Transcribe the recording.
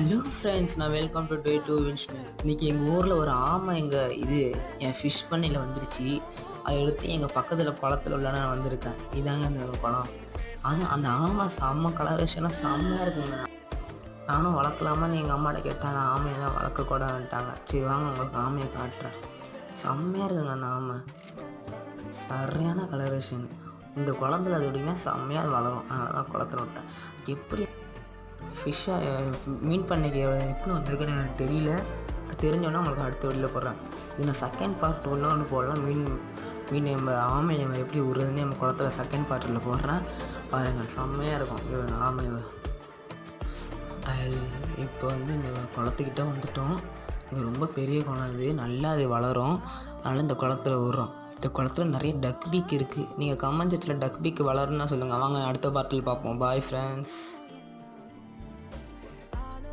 Hello friends, நான் welcome to day two வின்ஸ்மேன். இன்றைக்கி எங்கள் ஊரில் ஒரு ஆமை என் ஃபிஷ் பண்ணையில் வந்துருச்சு. அதை எடுத்து எங்கள் பக்கத்தில் குளத்துல உள்ள நான் வந்திருக்கேன். இதாங்க இந்த குளம். அதுவும் அந்த ஆமை செம்ம கலரேஷனாக செம்மையாக இருக்குங்க. நானும் வளர்க்கலாமான்னு எங்கள் அம்மாட்ட கேட்டேன். அந்த ஆமையை தான் வளர்க்கக்கூடாதுன்ட்டாங்க. சரி வாங்க உங்களுக்கு ஆமையை காட்டுறேன். செம்மையாக இருக்குங்க அந்த ஆமை, சரியான கலரேஷன். இந்த குளத்துல அது எப்படின்னா செம்மையாக வளரும். அதனால தான் குளத்துல விட்டேன். எப்படி ஃபிஷ்ஷை மீன் பண்ணைக்கு எப்படி வந்திருக்குன்னு எனக்கு தெரியல. தெரிஞ்சோன்னா உங்களுக்கு அடுத்த வீடியோவில் போடுறேன். இது நான் செகண்ட் பார்ட் ஒன்று போடலாம். மீன் நம்ம ஆமை நம்ம எப்படி விடுறதுன்னு நம்ம குளத்துல செகண்ட் பார்ட்டில் போடுறேன். பாருங்கள், செம்மையாக இருக்கும். ஒரு ஆமை இப்போ இந்த குளத்துக்கிட்ட வந்துட்டோம். இங்கே ரொம்ப பெரிய குளம், இது நல்லா அது வளரும். அதனால் இந்த குளத்துல விடுறோம். இந்த குளத்துல நிறைய டக் பீக் இருக்குது. நீங்கள் கமெண்ட் செக்ஷனில் டக் பீக் வளருன்னா சொல்லுங்கள். வாங்க அடுத்த பார்ட்டில் பார்ப்போம். Bye friends.